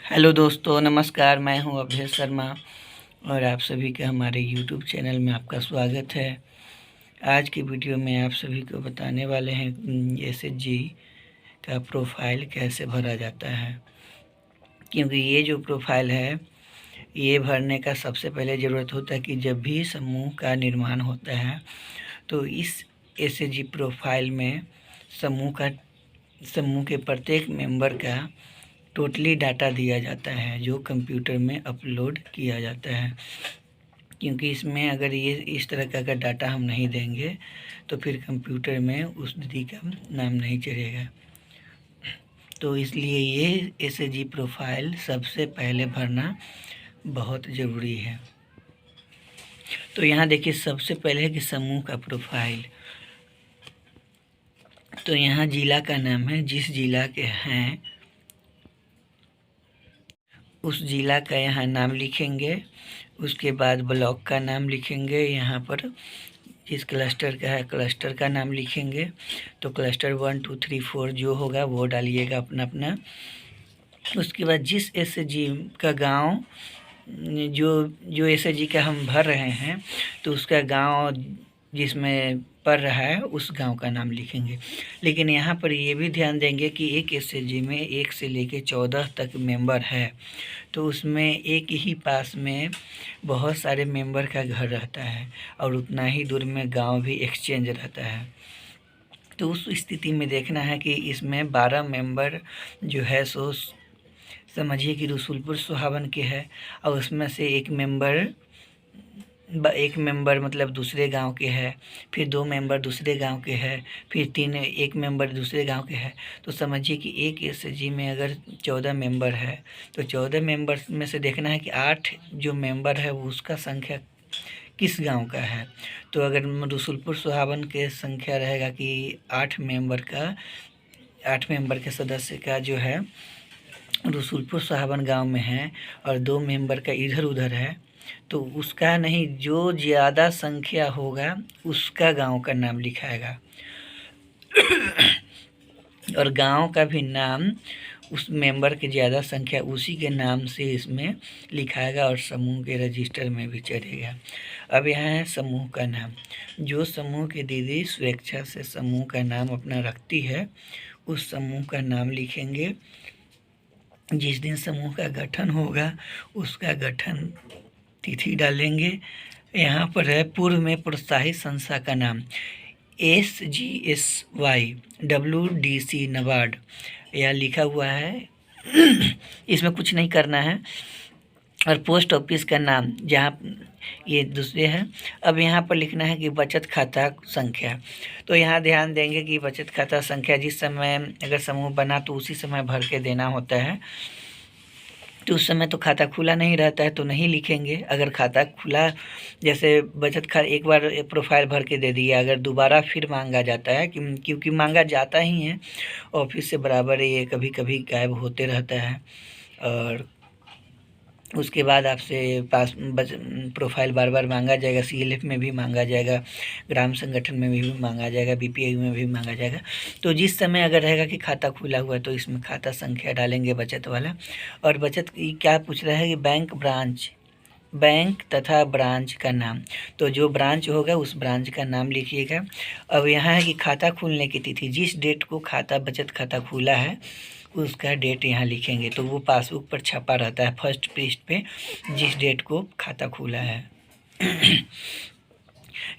Hello दोस्तों, नमस्कार। मैं हूं अभय शर्मा और आप सभी का हमारे यूट्यूब चैनल में आपका स्वागत है। आज की वीडियो में आप सभी को बताने वाले हैं एसएचजी का प्रोफाइल कैसे भरा जाता है। क्योंकि ये जो प्रोफाइल है, ये भरने का सबसे पहले ज़रूरत होता है कि जब भी समूह का निर्माण होता है तो इस एसएचजी प्रोफाइल में समूह के प्रत्येक मेंबर का टोटली डाटा दिया जाता है जो कंप्यूटर में अपलोड किया जाता है। क्योंकि इसमें अगर ये इस तरह का अगर डाटा हम नहीं देंगे तो फिर कंप्यूटर में उस दीदी का नाम नहीं चढ़ेगा। तो इसलिए ये एसएचजी प्रोफाइल सबसे पहले भरना बहुत ज़रूरी है। तो यहाँ देखिए, सबसे पहले है कि समूह का प्रोफाइल। तो यहाँ जिला का नाम है, जिस जिला के हैं उस ज़िला का यहाँ नाम लिखेंगे। उसके बाद ब्लॉक का नाम लिखेंगे। यहाँ पर जिस क्लस्टर का है क्लस्टर का नाम लिखेंगे। तो क्लस्टर 1 2 3 4 जो होगा वो डालिएगा अपना अपना। उसके बाद जिस एसएचजी का गांव जो एसएचजी का हम भर रहे हैं तो उसका गांव जिसमें पड़ रहा है उस गांव का नाम लिखेंगे। लेकिन यहाँ पर ये भी ध्यान देंगे कि एक एसएचजी में 1 से लेकर 14 तक मेंबर है, तो उसमें एक ही पास में बहुत सारे मेंबर का घर रहता है और उतना ही दूर में गांव भी एक्सचेंज रहता है। तो उस स्थिति में देखना है कि इसमें 12 मेंबर जो है सो समझिए कि रसूलपुर सोहावन के है और उसमें से एक मेंबर मतलब दूसरे गांव के है, फिर 2 मेंबर दूसरे गांव के है, फिर एक मेंबर दूसरे गांव के है। तो समझिए कि एक एसएचजी में अगर 14 मेंबर है तो 14 मेंबर में से देखना है कि 8 जो मेंबर है वो उसका संख्या किस गांव का है। तो अगर रसूलपुर सोहावन के संख्या रहेगा कि 8 मेंबर के सदस्य का जो है रसूलपुर सोहावन गांव में है और 2 मेंबर का इधर उधर है, तो उसका नहीं, जो ज़्यादा संख्या होगा उसका गांव का नाम लिखाएगा और गांव का भी नाम उस मेंबर की ज़्यादा संख्या उसी के नाम से इसमें लिखाएगा और समूह के रजिस्टर में भी चढ़ेगा। अब यहाँ है समूह का नाम। जो समूह की दीदी स्वेच्छा से समूह का नाम अपना रखती है उस समूह का नाम लिखेंगे। जिस दिन समूह का गठन होगा उसका गठन तिथि डालेंगे। यहाँ पर है पूर्व में प्रोत्साहित संस्था का नाम SGSY नबार्ड यह लिखा हुआ है। इसमें कुछ नहीं करना है। और पोस्ट ऑफिस का नाम जहाँ ये दूसरे हैं। अब यहाँ पर लिखना है कि बचत खाता संख्या। तो यहाँ ध्यान देंगे कि बचत खाता संख्या जिस समय अगर समूह बना तो उसी समय भर के देना होता है। तो उस समय तो खाता खुला नहीं रहता है तो नहीं लिखेंगे। अगर खाता खुला, जैसे बचत खाता एक बार प्रोफाइल भर के दे दिया, अगर दोबारा फिर मांगा जाता है क्योंकि मांगा जाता ही है, ऑफिस से बराबर ये कभी कभी गायब होते रहता है और उसके बाद आपसे प्रोफाइल बार बार मांगा जाएगा। सीएलएफ में भी मांगा जाएगा, ग्राम संगठन में भी मांगा जाएगा, बीपीआई में भी मांगा जाएगा। तो जिस समय अगर रहेगा कि खाता खुला हुआ है तो इसमें खाता संख्या डालेंगे बचत वाला। और बचत की क्या पूछ रहा है कि बैंक तथा ब्रांच का नाम। तो जो ब्रांच होगा उस ब्रांच का नाम लिखिएगा। अब यहाँ है कि खाता खुलने की तिथि, जिस डेट को बचत खाता खुला है उसका डेट यहाँ लिखेंगे। तो वो पासबुक पर छपा रहता है फर्स्ट पृष्ठ पे जिस डेट को खाता खुला है।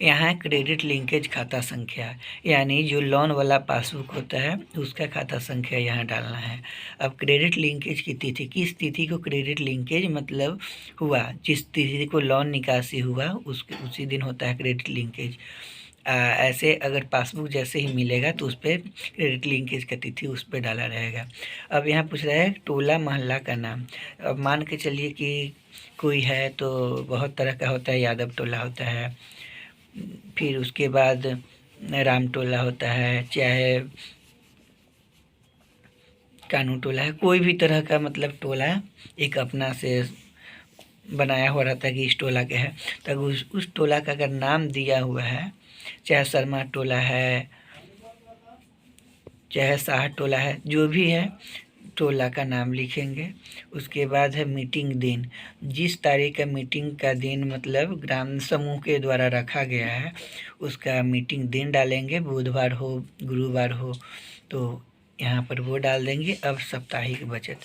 यहाँ क्रेडिट लिंकेज खाता संख्या, यानी जो लोन वाला पासबुक होता है उसका खाता संख्या यहाँ डालना है। अब क्रेडिट लिंकेज की तिथि, किस तिथि को क्रेडिट लिंकेज मतलब हुआ, जिस तिथि को लोन निकासी हुआ उसी दिन होता है क्रेडिट लिंकेज। ऐसे अगर पासबुक जैसे ही मिलेगा तो उस पर क्रेडिट लिंकेज का तिथि उस पर डाला रहेगा। अब यहाँ पूछ रहा है टोला मोहल्ला का नाम। अब मान के चलिए कि कोई है तो बहुत तरह का होता है, यादव टोला होता है, फिर उसके बाद राम टोला होता है, चाहे कानू टोला है, कोई भी तरह का मतलब टोला एक अपना से बनाया हुआ रहता है कि इस टोला के है। तब उस टोला का अगर नाम दिया हुआ है, चाहे शर्मा टोला है चाहे शाह टोला है, जो भी है टोला का नाम लिखेंगे। उसके बाद है मीटिंग दिन, जिस तारीख का मीटिंग का दिन मतलब ग्राम समूह के द्वारा रखा गया है उसका मीटिंग दिन डालेंगे, बुधवार हो गुरुवार हो तो यहाँ पर वो डाल देंगे। अब साप्ताहिक बचत,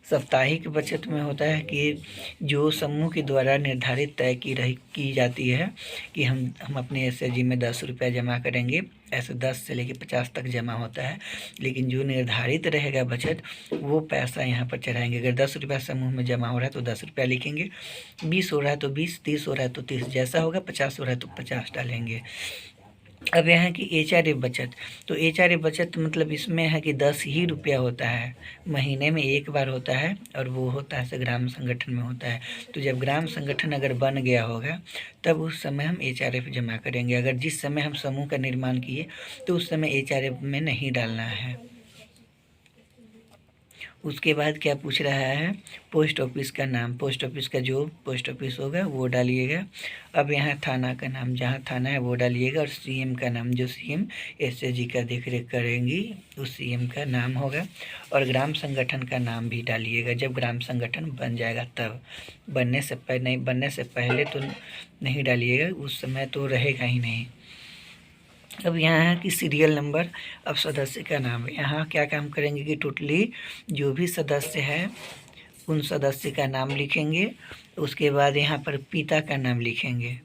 साप्ताहिक बचत में होता है कि जो समूह के द्वारा निर्धारित तय की जाती है कि हम अपने एसएचजी में 10 रुपया जमा करेंगे, ऐसे 10 से लेकर 50 तक जमा होता है, लेकिन जो निर्धारित रहेगा बचत वो पैसा यहाँ पर चढ़ाएंगे। अगर 10 रुपया समूह में जमा हो रहा है तो 10 रुपया लिखेंगे, 20 हो रहा है तो 20, 30 हो रहा है तो 30, जैसा होगा, 50 हो रहा है तो 50 डालेंगे। अब यहाँ की एचआरएफ बचत, तो एचआरएफ बचत मतलब इसमें है कि 10 ही रुपया होता है, महीने में एक बार होता है और वो होता है ग्राम संगठन में होता है। तो जब ग्राम संगठन अगर बन गया होगा तब उस समय हम एचआरएफ जमा करेंगे। अगर जिस समय हम समूह का निर्माण किए तो उस समय एचआरएफ में नहीं डालना है। उसके बाद क्या पूछ रहा है, पोस्ट ऑफिस का नाम, पोस्ट ऑफिस का जो पोस्ट ऑफिस होगा वो डालिएगा। अब यहाँ थाना का नाम, जहाँ थाना है वो डालिएगा, और सीएम का नाम, जो सीएम एसएचजी का देखरेख करेंगी उस सीएम का नाम होगा। और ग्राम संगठन का नाम भी डालिएगा जब ग्राम संगठन बन जाएगा तब, बनने से पहले तो नहीं डालिएगा, उस समय तो रहेगा ही नहीं। अब यहाँ है कि सीरियल नंबर, अब सदस्य का नाम, यहाँ क्या काम करेंगे कि टोटली जो भी सदस्य है उन सदस्य का नाम लिखेंगे। उसके बाद यहाँ पर पिता का नाम लिखेंगे,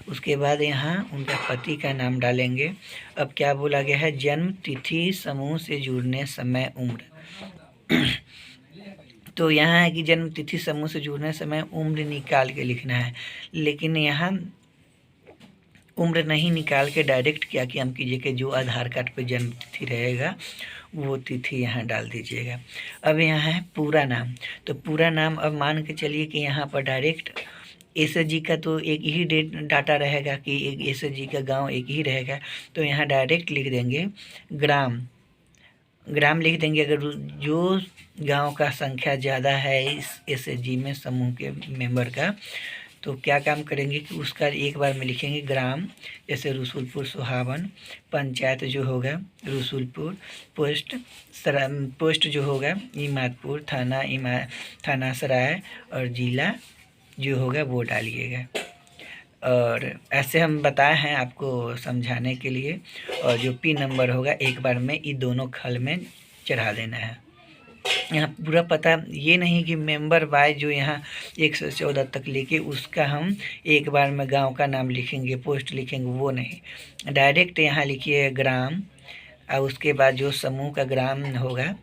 उसके बाद यहाँ उनका पति का नाम डालेंगे। अब क्या बोला गया है, जन्म तिथि, समूह से जुड़ने, समय, उम्र। तो यहाँ है कि जन्म तिथि, समूह से जुड़ने, समय, उम्र निकाल के लिखना है, लेकिन यहाँ उम्र नहीं निकाल के डायरेक्ट क्या कि हम कीजिए कि जो आधार कार्ड पे जन्म तिथि रहेगा वो तिथि यहाँ डाल दीजिएगा। अब यहाँ है पूरा नाम, तो पूरा नाम अब मान के चलिए कि यहाँ पर डायरेक्ट एसएचजी का तो एक ही डाटा रहेगा कि एक एसएचजी का गांव एक ही रहेगा, तो यहाँ डायरेक्ट लिख देंगे ग्राम लिख देंगे। अगर जो गांव का संख्या ज़्यादा है इस एसएचजी में समूह के मेंबर का, तो क्या काम करेंगे कि उसका एक बार में लिखेंगे ग्राम, जैसे रसूलपुर सुहावन, पंचायत जो होगा रसूलपुर, पोस्ट जो होगा इमादपुर, थाना सराय, और जिला जो होगा वो डालिएगा। और ऐसे हम बताए हैं आपको समझाने के लिए। और जो पिन नंबर होगा एक बार में ये दोनों खल में चढ़ा देना है। यहाँ पूरा पता ये नहीं कि मेंबर बाय जो यहाँ 114 तक लेके उसका हम एक बार में गांव का नाम लिखेंगे, पोस्ट लिखेंगे, वो नहीं, डायरेक्ट यहाँ लिखिए ग्राम, और उसके बाद जो समूह का ग्राम होगा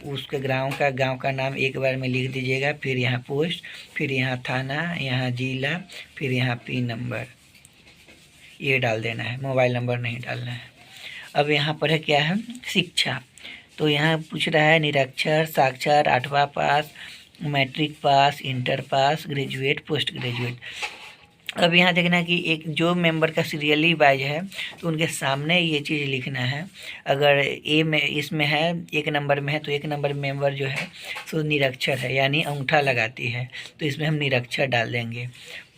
उसके गांव का नाम एक बार में लिख दीजिएगा, फिर यहाँ पोस्ट, फिर यहाँ थाना, यहाँ जिला, फिर यहाँ पिन नंबर ये डाल देना है, मोबाइल नंबर नहीं डालना है। अब यहाँ पर है क्या है, शिक्षा, तो यहाँ पूछ रहा है निरक्षर, साक्षर, 8वां pass, matric pass, inter pass, graduate, post graduate. अब यहाँ देखना कि एक जो मेंबर का सीरियली वाइज है तो उनके सामने ये चीज़ लिखना है। अगर ए में इसमें है 1 नंबर में है तो 1 नंबर मेंबर जो है तो निरक्षर है, यानी अंगूठा लगाती है, तो इसमें हम निरक्षर डाल देंगे।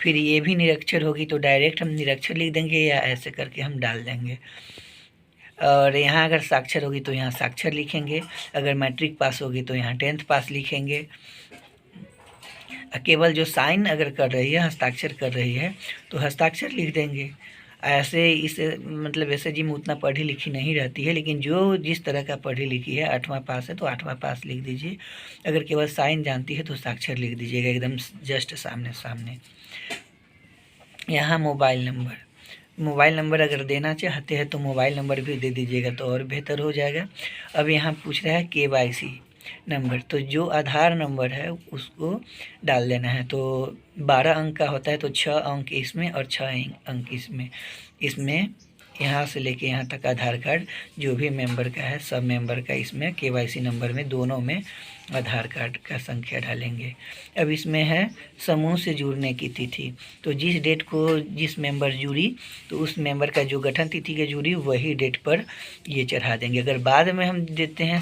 फिर ये भी निरक्षर होगी तो डायरेक्ट हम निरक्षर लिख देंगे या ऐसे करके हम डाल देंगे। और यहाँ अगर साक्षर होगी तो यहाँ साक्षर लिखेंगे, अगर मैट्रिक पास होगी तो यहाँ 10th पास लिखेंगे। केवल जो साइन अगर कर रही है, हस्ताक्षर कर रही है तो हस्ताक्षर लिख देंगे। ऐसे इस मतलब ऐसे जी में उतना पढ़ी लिखी नहीं रहती है, लेकिन जो जिस तरह का पढ़ी लिखी है 8वां पास है तो 8वां पास लिख दीजिए। अगर केवल साइन जानती है तो साक्षर लिख दीजिएगा एकदम जस्ट सामने सामने। यहाँ मोबाइल नंबर अगर देना चाहते हैं तो मोबाइल नंबर भी दे दीजिएगा तो और बेहतर हो जाएगा। अब यहाँ पूछ रहा है केवाईसी नंबर, तो जो आधार नंबर है उसको डाल देना है। तो 12 अंक का होता है तो 6 अंक इसमें और 6 अंक इसमें यहाँ से लेके यहाँ तक आधार कार्ड जो भी मेंबर का है सब मेंबर का इसमें केवाईसी नंबर में दोनों में आधार कार्ड का संख्या डालेंगे। अब इसमें है समूह से जुड़ने की तिथि, तो जिस डेट को जिस मेंबर जुड़ी तो उस मेंबर का जो गठन तिथि के जुड़ी वही डेट पर ये चढ़ा देंगे। अगर बाद में हम देते हैं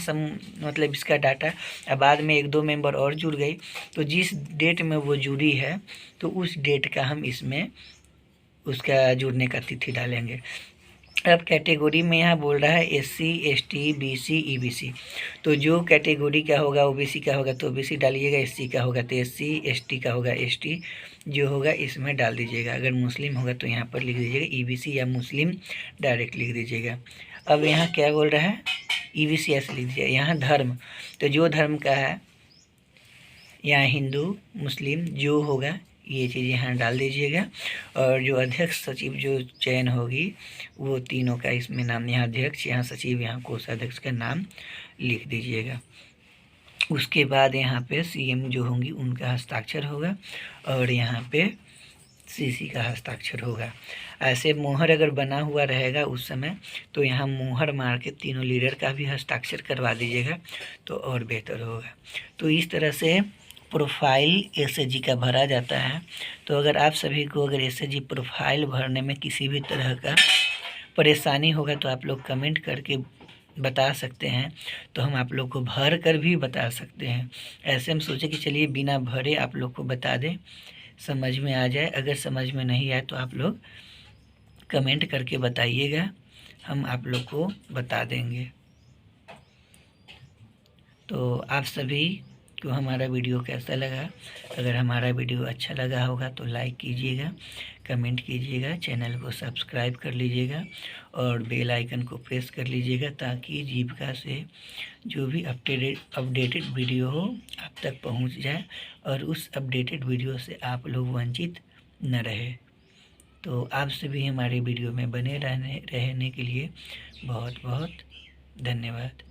मतलब इसका डाटा, अब बाद में 1-2 मेंबर और जुड़ गई तो जिस डेट में वो जुड़ी है तो उस डेट का हम इसमें उसका जुड़ने का तिथि डालेंगे। अब कैटेगरी में यहाँ बोल रहा है SC ST BC EBC। तो जो कैटेगरी का होगा OBC का होगा तो OBC डालिएगा, SC का होगा तो SC, ST का होगा ST, जो होगा इसमें डाल दीजिएगा। अगर मुस्लिम होगा तो यहाँ पर लिख दीजिएगा EBC या मुस्लिम डायरेक्ट लिख दीजिएगा। अब यहाँ क्या बोल रहा है, EBC ऐसे लिख दीजिएगा। यहाँ धर्म, तो जो धर्म का है यहाँ हिंदू मुस्लिम जो होगा ये चीज़ यहाँ डाल दीजिएगा। और जो अध्यक्ष सचिव जो चयन होगी वो तीनों का इसमें नाम, यहाँ अध्यक्ष, यहाँ सचिव, यहाँ कोषाध्यक्ष का नाम लिख दीजिएगा। उसके बाद यहाँ पे CM जो होंगी उनका हस्ताक्षर होगा और यहाँ पे CC का हस्ताक्षर होगा। ऐसे मोहर अगर बना हुआ रहेगा उस समय तो यहाँ मोहर मार के तीनों लीडर का भी हस्ताक्षर करवा दीजिएगा तो और बेहतर होगा। तो इस तरह से प्रोफाइल SHG का भरा जाता है। तो अगर आप सभी को अगर SHG प्रोफाइल भरने में किसी भी तरह का परेशानी होगा तो आप लोग कमेंट करके बता सकते हैं, तो हम आप लोग को भर कर भी बता सकते हैं। ऐसे हम सोचे कि चलिए बिना भरे आप लोग को बता दें, समझ में आ जाए। अगर समझ में नहीं आए तो आप लोग कमेंट करके बताइएगा, हम आप लोग को बता देंगे। तो आप सभी को हमारा वीडियो कैसा लगा? अगर हमारा वीडियो अच्छा लगा होगा तो लाइक कीजिएगा, कमेंट कीजिएगा, चैनल को सब्सक्राइब कर लीजिएगा और बेल आइकन को प्रेस कर लीजिएगा ताकि जीविका से जो भी अपडेटेड वीडियो हो आप तक पहुंच जाए और उस अपडेटेड वीडियो से आप लोग वंचित न रहे। तो आप सभी हमारे वीडियो में बने रहने के लिए बहुत बहुत धन्यवाद।